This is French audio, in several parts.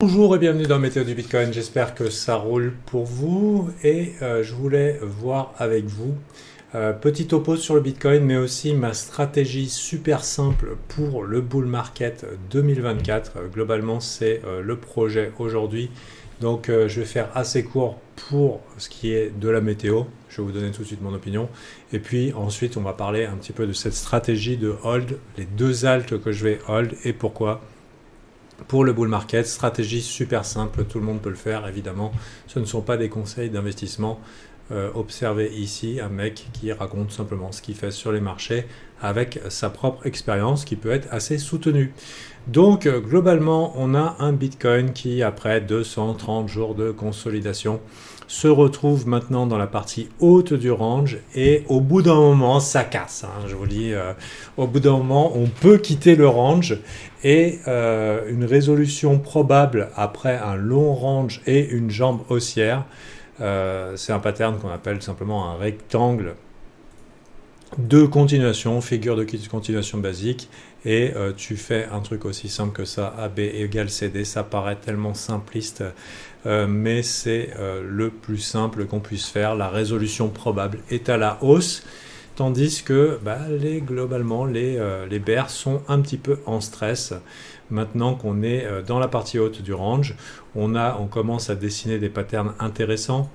Bonjour et bienvenue dans Météo du Bitcoin, j'espère que ça roule pour vous et je voulais voir avec vous petit topo sur le Bitcoin mais aussi ma stratégie super simple pour le bull market 2024. Globalement c'est le projet aujourd'hui, donc je vais faire assez court pour ce qui est de la météo, je vais vous donner tout de suite mon opinion et puis ensuite on va parler un petit peu de cette stratégie de hold, les deux altes que je vais hold et pourquoi. Pour le bull market, stratégie super simple, tout le monde peut le faire évidemment. Ce ne sont pas des conseils d'investissement. Observez ici un mec qui raconte simplement ce qu'il fait sur les marchés avec sa propre expérience qui peut être assez soutenue. Donc globalement, on a un Bitcoin qui, après 230 jours de consolidation, se retrouve maintenant dans la partie haute du range et au bout d'un moment, ça casse. Je vous dis, au bout d'un moment, on peut quitter le range et une résolution probable après un long range et une jambe haussière. C'est un pattern qu'on appelle simplement un rectangle de continuation, figure de continuation basique, et tu fais un truc aussi simple que ça, AB égale CD, ça paraît tellement simpliste, mais c'est le plus simple qu'on puisse faire. La résolution probable est à la hausse, tandis que globalement les bears sont un petit peu en stress. Maintenant qu'on est dans la partie haute du range, on commence à dessiner des patterns intéressants.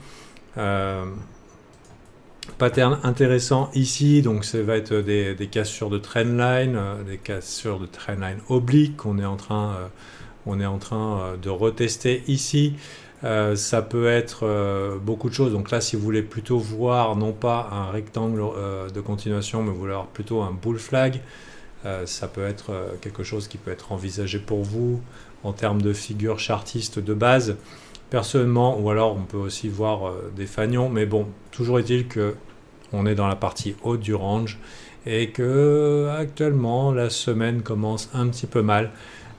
Pattern intéressant ici, donc ça va être des cassures de trendline, des cassures de trendline oblique qu'on est en train, de retester ici. Ça peut être beaucoup de choses. Donc là, si vous voulez plutôt voir non pas un rectangle de continuation, mais vous voulez avoir plutôt un bull flag, ça peut être quelque chose qui peut être envisagé pour vous en termes de figure chartiste de base. Personnellement, ou alors on peut aussi voir des fanions, mais bon, toujours est-il que on est dans la partie haute du range et que actuellement la semaine commence un petit peu mal.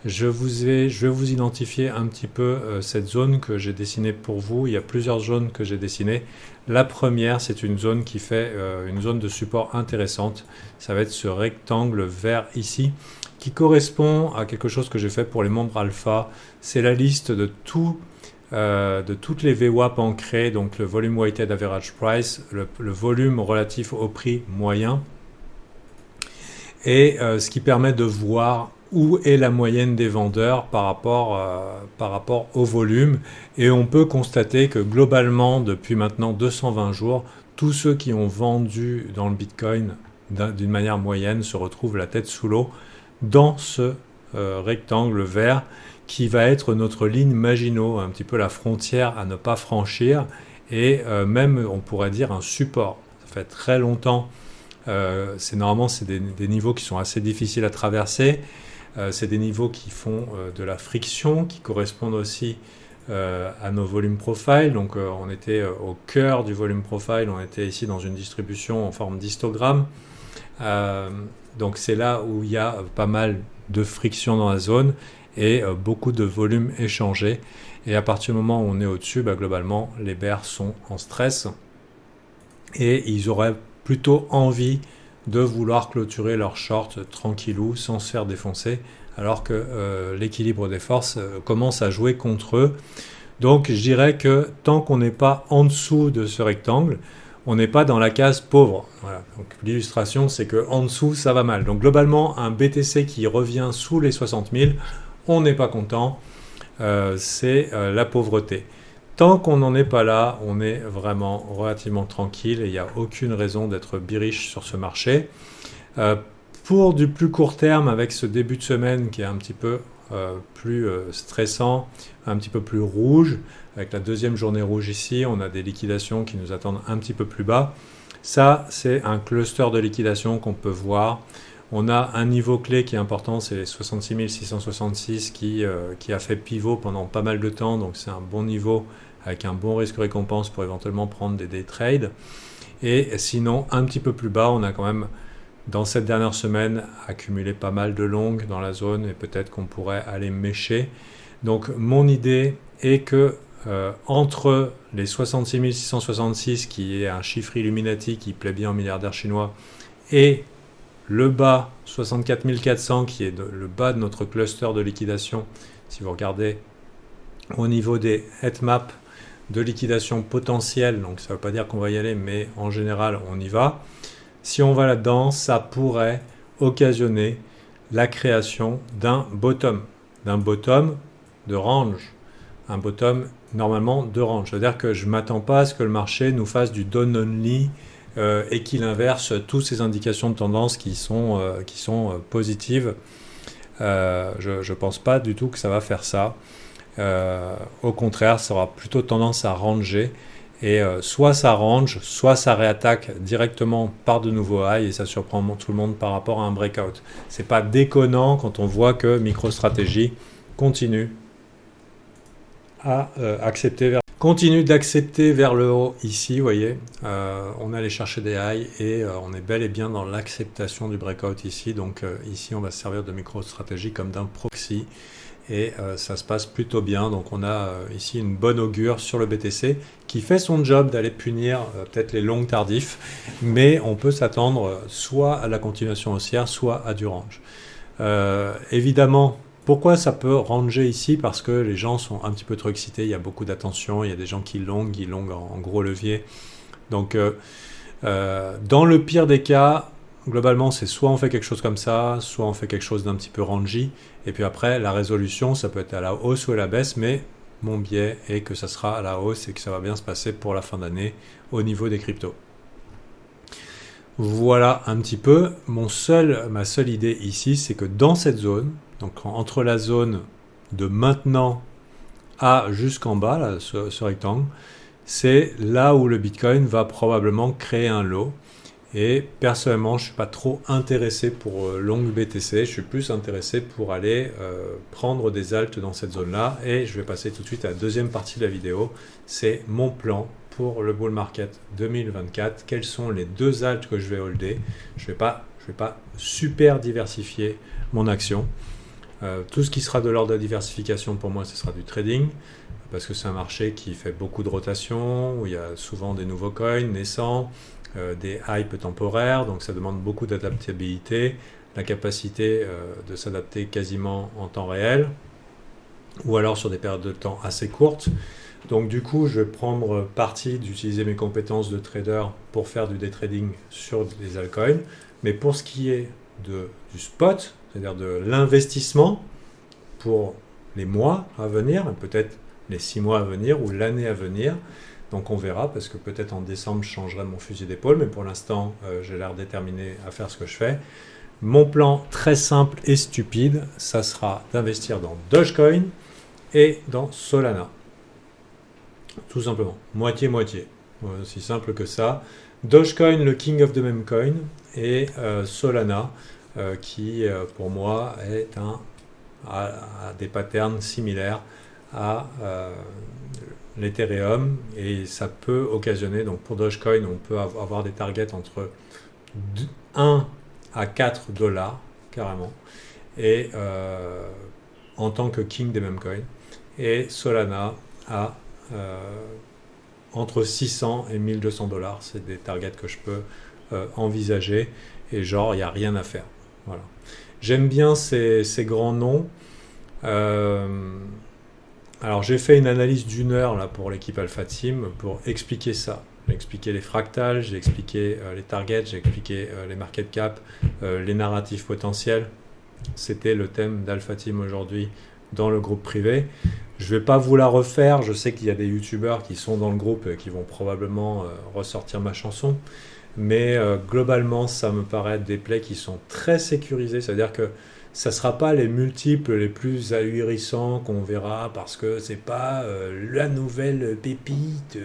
Je vais vous identifier un petit peu cette zone que j'ai dessinée pour vous. Il y a plusieurs zones que j'ai dessinées. La première, c'est une zone qui fait une zone de support intéressante. Ça va être ce rectangle vert ici, qui correspond à quelque chose que j'ai fait pour les membres alpha. C'est la liste de toutes les VWAP ancrées, donc le volume weighted average price, le volume relatif au prix moyen, et ce qui permet de voir où est la moyenne des vendeurs par rapport au volume. Et on peut constater que globalement, depuis maintenant 220 jours, tous ceux qui ont vendu dans le Bitcoin d'une manière moyenne se retrouvent la tête sous l'eau dans ce rectangle vert qui va être notre ligne Maginot, un petit peu la frontière à ne pas franchir et même on pourrait dire un support. Ça fait très longtemps, normalement c'est des niveaux qui sont assez difficiles à traverser, c'est des niveaux qui font de la friction, qui correspondent aussi à nos volumes profile. Donc on était au cœur du volume profile, on était ici dans une distribution en forme d'histogramme. Donc c'est là où il y a pas mal de friction dans la zone et beaucoup de volume échangé. Et à partir du moment où on est au-dessus, globalement, les bears sont en stress et ils auraient plutôt envie de vouloir clôturer leur short tranquillou sans se faire défoncer, alors que l'équilibre des forces commence à jouer contre eux. Donc je dirais que tant qu'on n'est pas en dessous de ce rectangle, on n'est pas dans la case pauvre. Voilà. Donc l'illustration, c'est qu'en dessous, ça va mal. Donc globalement, un BTC qui revient sous les 60 000, on n'est pas content. C'est la pauvreté. Tant qu'on n'en est pas là, on est vraiment relativement tranquille et il n'y a aucune raison d'être bearish sur ce marché. Pour du plus court terme, avec ce début de semaine qui est un petit peu plus stressant, un petit peu plus rouge, avec la deuxième journée rouge ici, on a des liquidations qui nous attendent un petit peu plus bas. Ça, c'est un cluster de liquidation qu'on peut voir. On a un niveau clé qui est important, c'est les 66 666 qui a fait pivot pendant pas mal de temps, donc c'est un bon niveau avec un bon risque-récompense pour éventuellement prendre des day trades. Et sinon, un petit peu plus bas, on a quand même, dans cette dernière semaine, accumulé pas mal de longues dans la zone et peut-être qu'on pourrait aller mécher. Donc mon idée est que entre les 66 666, qui est un chiffre Illuminati qui plaît bien aux milliardaires chinois, et le bas 64 400 qui est le bas de notre cluster de liquidation, si vous regardez au niveau des heatmaps de liquidation potentielle, donc ça ne veut pas dire qu'on va y aller, mais en général on y va. Si on va là-dedans, ça pourrait occasionner la création d'un bottom de range, un bottom normalement de range. C'est-à-dire que je ne m'attends pas à ce que le marché nous fasse du down only et qu'il inverse toutes ces indications de tendance qui sont positives. Je ne pense pas du tout que ça va faire ça. Au contraire, ça aura plutôt tendance à ranger. Et soit ça range, soit ça réattaque directement par de nouveaux highs et ça surprend tout le monde par rapport à un breakout. C'est pas déconnant quand on voit que MicroStrategy continue à continue d'accepter vers le haut ici, vous voyez. On est allé chercher des highs et on est bel et bien dans l'acceptation du breakout ici. Donc ici, on va se servir de MicroStrategy comme d'un proxy. Et ça se passe plutôt bien. Donc on a ici une bonne augure sur le BTC qui fait son job d'aller punir peut-être les longs tardifs, mais on peut s'attendre soit à la continuation haussière, soit à du range. Évidemment, pourquoi ça peut ranger ici? Parce que les gens sont un petit peu trop excités, il y a beaucoup d'attention, il y a des gens qui longuent en gros levier. Donc dans le pire des cas, globalement, c'est soit on fait quelque chose comme ça, soit on fait quelque chose d'un petit peu rangy. Et puis après, la résolution, ça peut être à la hausse ou à la baisse, mais mon biais est que ça sera à la hausse et que ça va bien se passer pour la fin d'année au niveau des cryptos. Voilà un petit peu. Ma seule idée ici, c'est que dans cette zone, donc entre la zone de maintenant à jusqu'en bas, là, ce rectangle, c'est là où le Bitcoin va probablement créer un lot. Et personnellement, je ne suis pas trop intéressé pour long BTC, je suis plus intéressé pour aller prendre des alts dans cette zone-là. Et je vais passer tout de suite à la deuxième partie de la vidéo, c'est mon plan pour le bull market 2024. Quels sont les deux alts que je vais holder? Je vais pas super diversifier mon action. Tout ce qui sera de l'ordre de la diversification, pour moi, ce sera du trading, parce que c'est un marché qui fait beaucoup de rotation, où il y a souvent des nouveaux coins naissants, des hypes temporaires, donc ça demande beaucoup d'adaptabilité, la capacité de s'adapter quasiment en temps réel, ou alors sur des périodes de temps assez courtes. Donc du coup, je vais prendre parti d'utiliser mes compétences de trader pour faire du day trading sur des altcoins, mais pour ce qui est du spot, c'est-à-dire de l'investissement pour les mois à venir, peut-être les 6 mois à venir ou l'année à venir. Donc on verra, parce que peut-être en décembre, je changerai mon fusil d'épaule, mais pour l'instant, j'ai l'air déterminé à faire ce que je fais. Mon plan très simple et stupide, ça sera d'investir dans Dogecoin et dans Solana. Tout simplement, moitié-moitié. Aussi simple que ça. Dogecoin, le king of the meme coin, et Solana, qui pour moi a des patterns similaires à l'Ethereum, et ça peut occasionner, donc pour Dogecoin, on peut avoir des targets entre 1 à 4 dollars carrément, et en tant que king des meme coins, et Solana à entre 600 et 1200 dollars, c'est des targets que je peux envisager, et genre il n'y a rien à faire. Voilà. J'aime bien ces grands noms. Alors j'ai fait une analyse d'1 heure là, pour l'équipe Alpha Team pour expliquer ça. J'ai expliqué les fractales, j'ai expliqué les targets, j'ai expliqué les market cap, les narratifs potentiels. C'était le thème d'Alpha Team aujourd'hui dans le groupe privé. Je ne vais pas vous la refaire, je sais qu'il y a des youtubeurs qui sont dans le groupe et qui vont probablement ressortir ma chanson. Mais globalement, ça me paraît des plays qui sont très sécurisés, c'est-à-dire que ça ne sera pas les multiples les plus ahurissants qu'on verra, parce que c'est pas la nouvelle pépite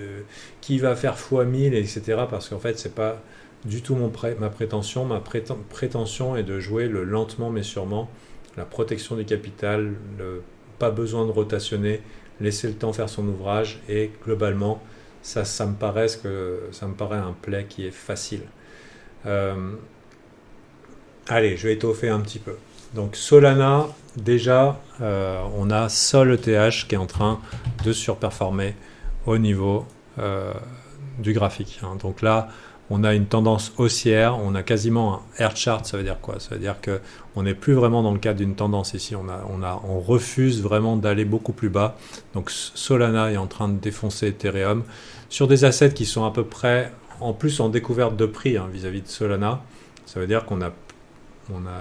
qui va faire x1000, etc. Parce qu'en fait, c'est pas du tout ma prétention. Ma prétention est de jouer le lentement mais sûrement, la protection du capital, pas besoin de rotationner, laisser le temps faire son ouvrage, et globalement, ça me paraît un play qui est facile. Allez, je vais étoffer un petit peu. Donc Solana, déjà, on a Sol ETH qui est en train de surperformer au niveau du graphique. Donc là, on a une tendance haussière, on a quasiment un air chart. Ça veut dire quoi? Ça veut dire qu'on n'est plus vraiment dans le cadre d'une tendance ici. On refuse vraiment d'aller beaucoup plus bas. Donc Solana est en train de défoncer Ethereum sur des assets qui sont à peu près, en plus en découverte de prix vis-à-vis de Solana. Ça veut dire qu'on n'a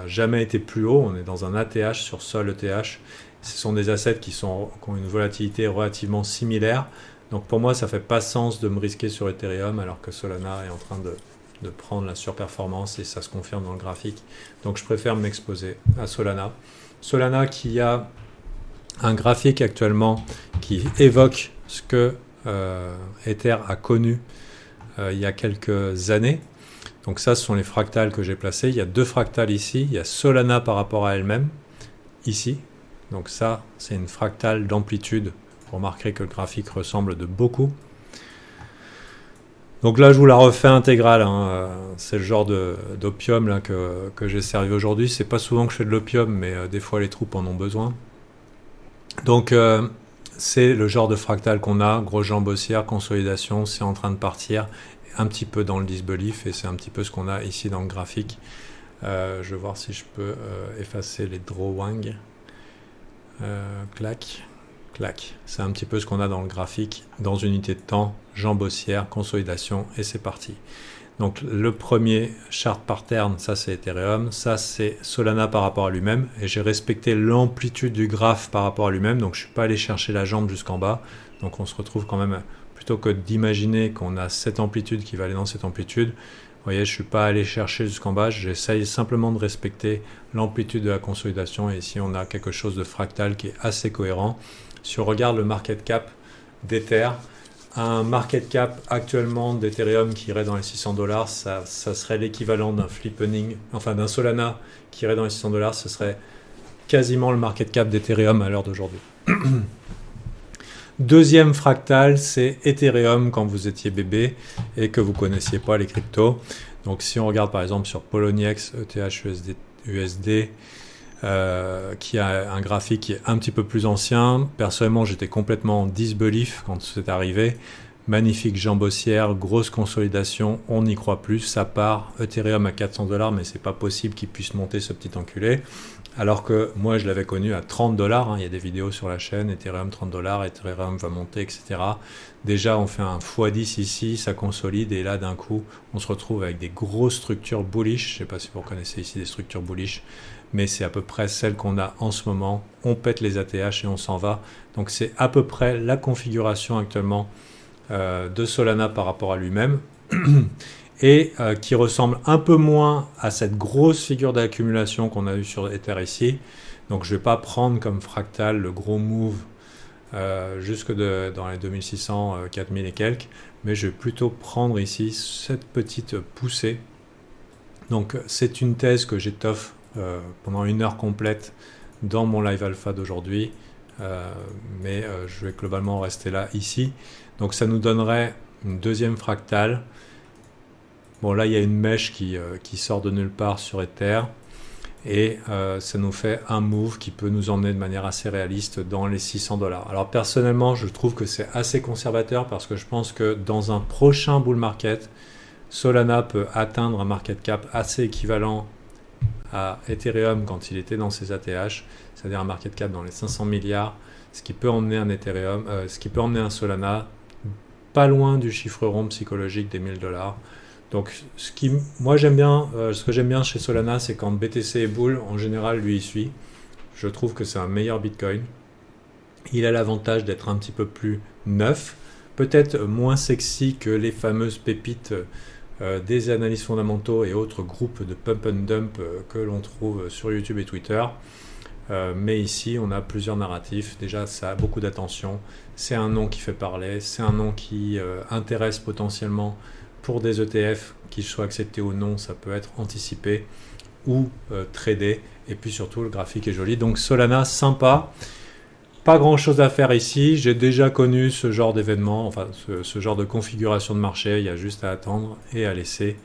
jamais été plus haut. On est dans un ATH sur Sol ETH. Ce sont des assets qui ont une volatilité relativement similaire. Donc pour moi, ça ne fait pas sens de me risquer sur Ethereum alors que Solana est en train de prendre la surperformance et ça se confirme dans le graphique. Donc je préfère m'exposer à Solana. Solana qui a un graphique actuellement qui évoque ce que Ether a connu il y a quelques années. Donc ça, ce sont les fractales que j'ai placés. Il y a 2 fractales ici. Il y a Solana par rapport à elle-même, ici. Donc ça, c'est une fractale d'amplitude. Vous remarquerez que le graphique ressemble de beaucoup. Donc là, je vous la refais intégrale. C'est le genre d'opium là, que j'ai servi aujourd'hui. C'est pas souvent que je fais de l'opium, mais des fois les troupes en ont besoin. Donc c'est le genre de fractal qu'on a. Grosse jambe haussière, consolidation, c'est en train de partir un petit peu dans le disbelief et c'est un petit peu ce qu'on a ici dans le graphique. Je vais voir si je peux effacer les drawings. Clac. C'est un petit peu ce qu'on a dans le graphique, dans une unité de temps, jambe haussière, consolidation, et c'est parti. Donc le premier chart pattern, ça c'est Ethereum, ça c'est Solana par rapport à lui-même, et j'ai respecté l'amplitude du graphe par rapport à lui-même, donc je ne suis pas allé chercher la jambe jusqu'en bas, donc on se retrouve quand même, plutôt que d'imaginer qu'on a cette amplitude qui va aller dans cette amplitude, vous voyez, je ne suis pas allé chercher jusqu'en bas, j'essaye simplement de respecter l'amplitude de la consolidation, et ici on a quelque chose de fractal qui est assez cohérent. Si on regarde le market cap d'Ether, un market cap actuellement d'Ethereum qui irait dans les $600, ça serait l'équivalent d'un flippening, enfin d'un Solana qui irait dans les $600, ce serait quasiment le market cap d'Ethereum à l'heure d'aujourd'hui. Deuxième fractal, c'est Ethereum quand vous étiez bébé et que vous ne connaissiez pas les cryptos. Donc si on regarde par exemple sur Poloniex, ETH, USD, qui a un graphique qui est un petit peu plus ancien. Personnellement, j'étais complètement en disbelief quand c'est arrivé. Magnifique jambe haussière, grosse consolidation, on n'y croit plus. Ça part, Ethereum à $400, mais c'est pas possible qu'il puisse monter ce petit enculé. Alors que moi, je l'avais connu à $30. Il y a des vidéos sur la chaîne, Ethereum $30, Ethereum va monter, etc. Déjà, on fait un x10 ici, ça consolide, et là, d'un coup, on se retrouve avec des grosses structures bullish. Je ne sais pas si vous connaissez ici des structures bullish, mais c'est à peu près celle qu'on a en ce moment. On pète les ATH et on s'en va. Donc c'est à peu près la configuration actuellement de Solana par rapport à lui-même et qui ressemble un peu moins à cette grosse figure d'accumulation qu'on a eue sur Ether ici. Donc je ne vais pas prendre comme fractal le gros move jusque dans les 2600, 4000 et quelques, mais je vais plutôt prendre ici cette petite poussée. Donc c'est une thèse que j'étoffe pendant 1 heure complète dans mon live alpha d'aujourd'hui, mais je vais globalement rester là ici. Donc ça nous donnerait une deuxième fractale. Bon, là il y a une mèche qui sort de nulle part sur Ether et ça nous fait un move qui peut nous emmener de manière assez réaliste dans les $600. Alors personnellement, je trouve que c'est assez conservateur parce que je pense que dans un prochain bull market, Solana peut atteindre un market cap assez équivalent à Ethereum quand il était dans ses ATH, c'est-à-dire un market cap dans les 500 milliards, ce qui peut emmener un Ethereum, ce qui peut emmener un Solana pas loin du chiffre rond psychologique des $1000. Donc ce que j'aime bien chez Solana, c'est quand BTC est bull, en général lui il suit. Je trouve que c'est un meilleur Bitcoin. Il a l'avantage d'être un petit peu plus neuf, peut-être moins sexy que les fameuses pépites des analystes fondamentaux et autres groupes de pump and dump que l'on trouve sur YouTube et Twitter. Mais ici, on a plusieurs narratifs. Déjà, ça a beaucoup d'attention. C'est un nom qui fait parler. C'est un nom qui intéresse potentiellement pour des ETF, qu'ils soient acceptés ou non. Ça peut être anticipé ou tradé. Et puis surtout, le graphique est joli. Donc Solana, sympa. Pas grand chose à faire ici. J'ai déjà connu ce genre d'événement, enfin ce genre de configuration de marché. Il y a juste à attendre et à laisser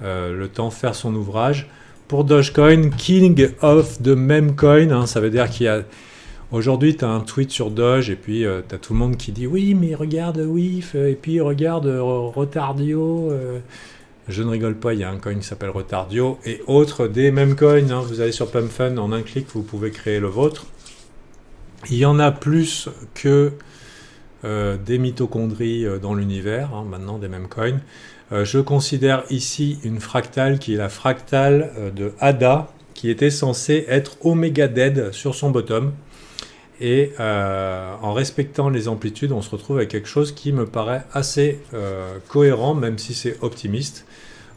le temps faire son ouvrage. Pour Dogecoin, King of the meme coin, ça veut dire qu'il y a... Aujourd'hui, tu as un tweet sur Doge et puis tu as tout le monde qui dit « Oui, mais regarde WIF, et puis regarde Retardio, Je ne rigole pas, il y a un coin qui s'appelle Retardio et autres des mêmes coins. Hein. Vous allez sur PumpFun, en un clic, vous pouvez créer le vôtre. Il y en a plus que des mitochondries dans l'univers, hein, maintenant des mêmes coins. Je considère ici une fractale qui est la fractale de ADA, qui était censée être Omega Dead sur son bottom. Et en respectant les amplitudes, on se retrouve avec quelque chose qui me paraît assez cohérent, même si c'est optimiste.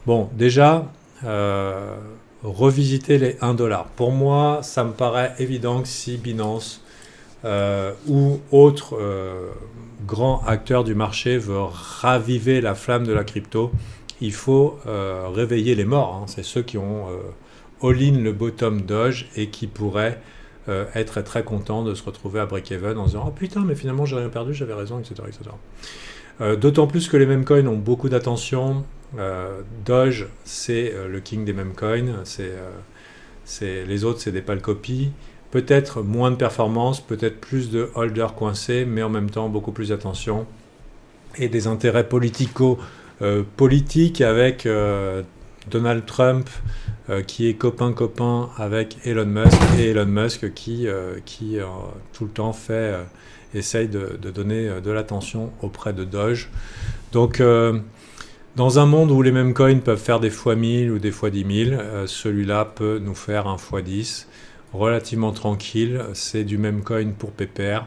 Bon, déjà, revisiter les 1$. Pour moi, ça me paraît évident que si Binance ou autre grand acteur du marché veut raviver la flamme de la crypto, il faut réveiller les morts. Hein. C'est ceux qui ont all-in le bottom Doge et qui pourraient être très contents de se retrouver à break-even en se disant « Oh putain, mais finalement j'ai rien perdu, j'avais raison, etc. etc. » D'autant plus que les meme coins ont beaucoup d'attention. Doge, c'est le king des meme coins. Les autres, c'est des pâles copies. Peut-être moins de performance, peut-être plus de holders coincés, mais en même temps beaucoup plus d'attention. Et des intérêts politiques avec Donald Trump, qui est copain avec Elon Musk, et Elon Musk qui tout le temps essaye de donner de l'attention auprès de Doge. Donc, dans un monde où les mêmes coins peuvent faire des fois 1000 ou des fois 10 000, celui-là peut nous faire un fois 10, relativement tranquille. C'est du même coin pour pépère.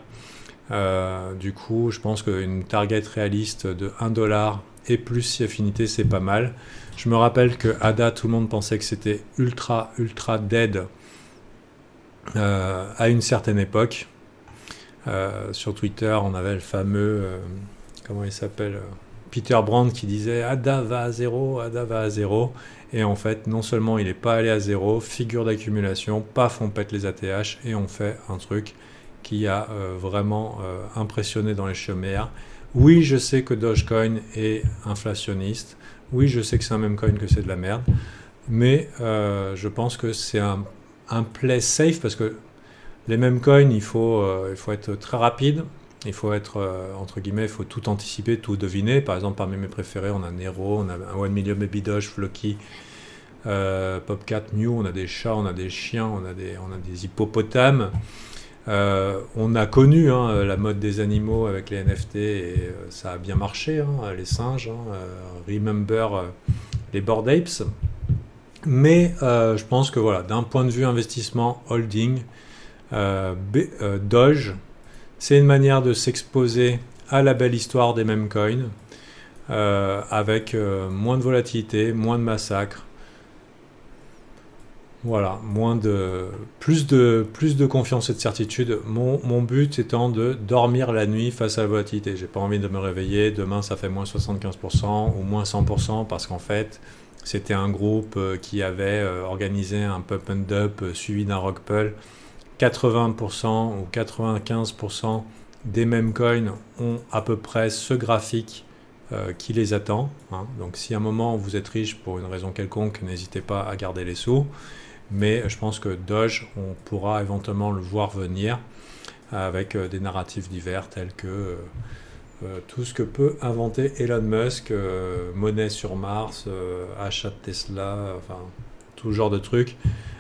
Du coup, je pense qu'une target réaliste de 1$ et plus si affinité, c'est pas mal. Je me rappelle que ADA, tout le monde pensait que c'était ultra dead à une certaine époque. Sur Twitter, on avait le fameux, comment il s'appelle, Peter Brand qui disait ADA va à zéro, ADA va à zéro. Et en fait, non seulement il n'est pas allé à zéro, figure d'accumulation, paf, on pète les ATH et on fait un truc qui a vraiment impressionné dans les chaumières. Oui, je sais que Dogecoin est inflationniste. Oui, je sais que c'est un même coin que c'est de la merde. Mais je pense que c'est un play safe parce que les mêmes coins, il faut être très rapide. Il faut être, entre guillemets, il faut tout anticiper, tout deviner. Par exemple, parmi mes préférés, on a Nero, on a un 1 million Baby Doge, Floki, Popcat, Mew, on a des chats, on a des chiens, on a des hippopotames. On a connu la mode des animaux avec les NFT et ça a bien marché, les singes, remember les Bored Apes. Mais je pense que voilà, d'un point de vue investissement, holding, Doge, c'est une manière de s'exposer à la belle histoire des mêmes coins, avec moins de volatilité, moins de massacres. Voilà, plus de confiance et de certitude. Mon but étant de dormir la nuit face à la volatilité. J'ai pas envie de me réveiller, demain ça fait moins 75% ou moins 100% parce qu'en fait, c'était un groupe qui avait organisé un pump and dump suivi d'un rug pull. 80% ou 95% des mêmes coins ont à peu près ce graphique qui les attend. Hein. Donc si à un moment vous êtes riche pour une raison quelconque, n'hésitez pas à garder les sous. Mais je pense que Doge, on pourra éventuellement le voir venir avec des narratifs divers tels que tout ce que peut inventer Elon Musk, monnaie sur Mars, achat de Tesla, enfin tout genre de trucs.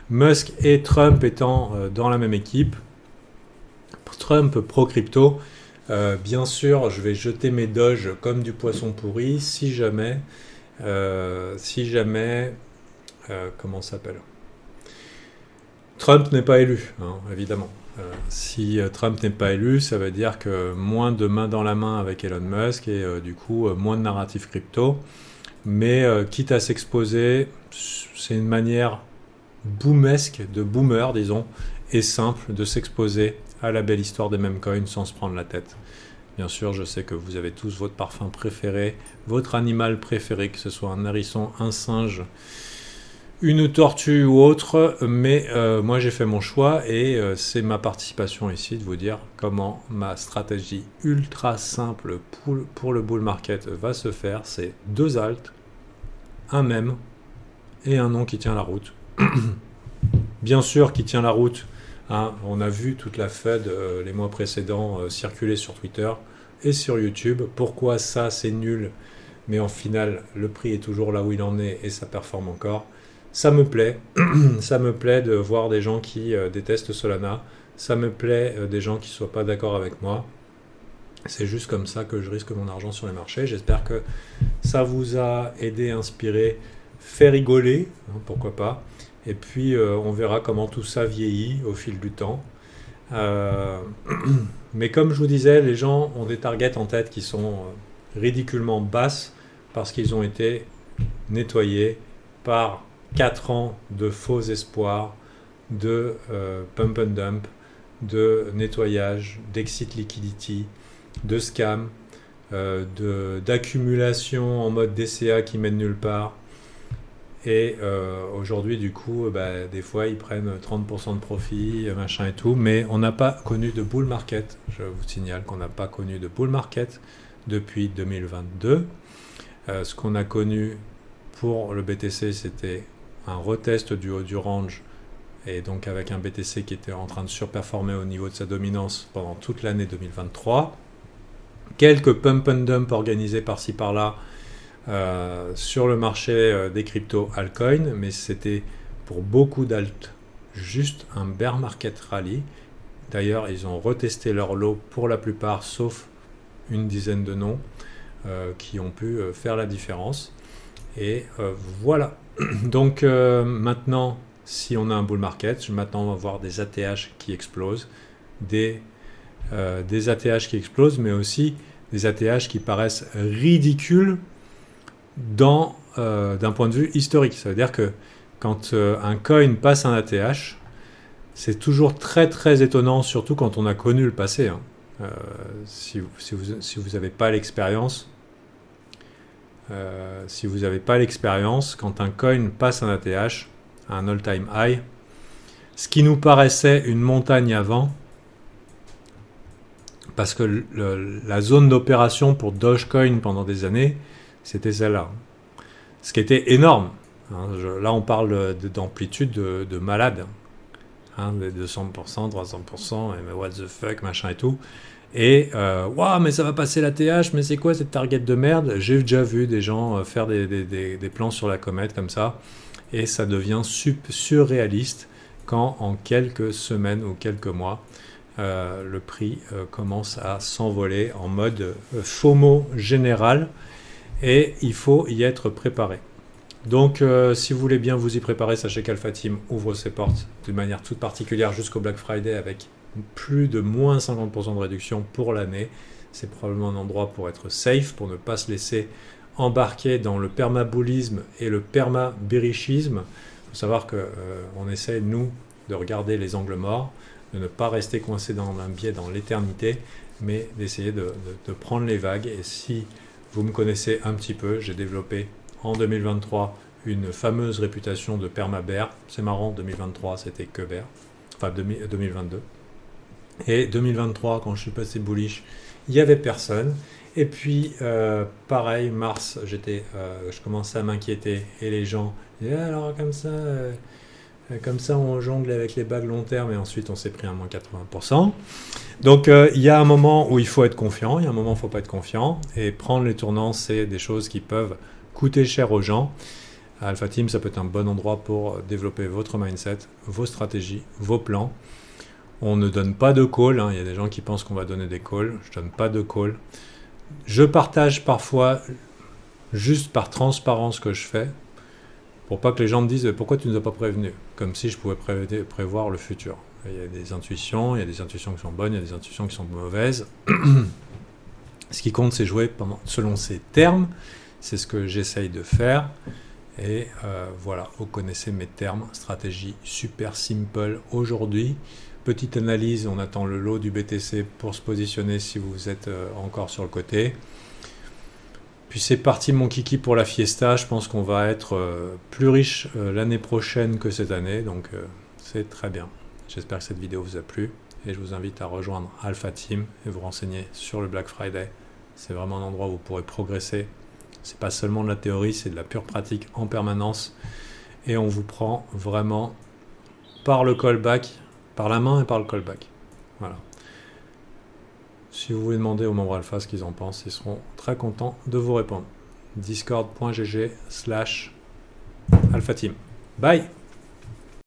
Musk et Trump étant dans la même équipe. Trump pro-crypto. Bien sûr, je vais jeter mes Doge comme du poisson pourri si jamais comment ça s'appelle, Trump n'est pas élu, évidemment. Si Trump n'est pas élu, ça veut dire que moins de main dans la main avec Elon Musk et du coup moins de narratif crypto. Mais quitte à s'exposer, c'est une manière boomesque, de boomer disons, et simple de s'exposer à la belle histoire des mêmes coins sans se prendre la tête. Bien sûr, je sais que vous avez tous votre parfum préféré, votre animal préféré, que ce soit un hérisson, un singe, une tortue ou autre, mais moi j'ai fait mon choix et c'est ma participation ici de vous dire comment ma stratégie ultra simple pour le bull market va se faire. C'est 2 alts, un mème et un nom qui tient la route. Bien sûr qui tient la route, on a vu toute la Fed les mois précédents circuler sur Twitter et sur YouTube. Pourquoi ça c'est nul, mais en final, le prix est toujours là où il en est et ça performe encore. Ça me plaît. Ça me plaît de voir des gens qui détestent Solana. Ça me plaît des gens qui ne soient pas d'accord avec moi. C'est juste comme ça que je risque mon argent sur les marchés. J'espère que ça vous a aidé, inspiré, fait rigoler, hein, pourquoi pas. Et puis on verra comment tout ça vieillit au fil du temps. Mais comme je vous disais, les gens ont des targets en tête qui sont ridiculement basses parce qu'ils ont été nettoyés par 4 ans de faux espoirs, de pump and dump, de nettoyage, d'exit liquidity, de scam, d'accumulation en mode DCA qui mène nulle part. Et aujourd'hui, du coup, des fois, ils prennent 30% de profit, machin et tout. Mais on n'a pas connu de bull market. Je vous signale qu'on n'a pas connu de bull market depuis 2022. Ce qu'on a connu pour le BTC, c'était un retest du haut du range. Et donc avec un BTC qui était en train de surperformer au niveau de sa dominance pendant toute l'année 2023. Quelques pump and dump organisés par-ci par-là sur le marché des cryptos altcoins, mais c'était pour beaucoup d'alt juste un bear market rally. D'ailleurs, ils ont retesté leur lot pour la plupart, sauf une dizaine de noms qui ont pu faire la différence. Et voilà. Donc maintenant, si on a un bull market, maintenant on va voir des ATH qui explosent, des ATH qui explosent, mais aussi des ATH qui paraissent ridicules d'un point de vue historique. Ça veut dire que quand un coin passe un ATH, c'est toujours très très étonnant, surtout quand on a connu le passé. Hein. Si vous n'avez pas l'expérience, quand un coin passe un ATH, un all-time high, ce qui nous paraissait une montagne avant, parce que la zone d'opération pour Dogecoin pendant des années, c'était celle-là. Ce qui était énorme. Hein. Là, on parle d'amplitude de malade. Hein, de 200%, 300%, mais what the fuck, machin et tout. Et, waouh, mais ça va passer la TH, mais c'est quoi cette target de merde? J'ai déjà vu des gens faire des plans sur la comète comme ça, et ça devient surréaliste quand en quelques semaines ou quelques mois, le prix commence à s'envoler en mode FOMO général, et il faut y être préparé. Donc si vous voulez bien vous y préparer, sachez qu'Alpha Team ouvre ses portes de manière toute particulière jusqu'au Black Friday avec plus de moins 50% de réduction pour l'année. C'est probablement un endroit pour être safe, pour ne pas se laisser embarquer dans le permabullisme et le perma-bearishisme. Il faut savoir qu'on essaie, nous, de regarder les angles morts, de ne pas rester coincé dans un biais dans l'éternité, mais d'essayer de prendre les vagues. Et si vous me connaissez un petit peu, j'ai développé en 2023 une fameuse réputation de perma-bear. C'est marrant, 2023 c'était que bear, enfin 2022. Et 2023, quand je suis passé bullish, il n'y avait personne. Et puis, pareil, mars, je commençais à m'inquiéter. Et les gens disaient, alors comme ça, on jongle avec les bagues long terme. Et ensuite, on s'est pris un moins 80%. Donc, il y a un moment où il faut être confiant. Il y a un moment où il ne faut pas être confiant. Et prendre les tournants, c'est des choses qui peuvent coûter cher aux gens. Alpha Team, ça peut être un bon endroit pour développer votre mindset, vos stratégies, vos plans. On ne donne pas de call, hein. Il y a des gens qui pensent qu'on va donner des calls. Je ne donne pas de call. Je partage parfois, juste par transparence, ce que je fais, pour pas que les gens me disent « Pourquoi tu ne nous as pas prévenus ?» Comme si je pouvais prévoir le futur. Il y a des intuitions qui sont bonnes, il y a des intuitions qui sont mauvaises. Ce qui compte, c'est jouer selon ces termes. C'est ce que j'essaye de faire. Et voilà, vous connaissez mes termes. Stratégie super simple aujourd'hui. Petite analyse, on attend le lot du BTC pour se positionner si vous êtes encore sur le côté. Puis c'est parti mon kiki pour la fiesta. Je pense qu'on va être plus riche l'année prochaine que cette année. Donc c'est très bien. J'espère que cette vidéo vous a plu. Et je vous invite à rejoindre Alpha Team et vous renseigner sur le Black Friday. C'est vraiment un endroit où vous pourrez progresser. C'est pas seulement de la théorie, c'est de la pure pratique en permanence. Et on vous prend vraiment par le callback, par la main et par le callback. Voilà. Si vous voulez demander aux membres Alpha ce qu'ils en pensent, ils seront très contents de vous répondre. discord.gg/alphateam. Bye.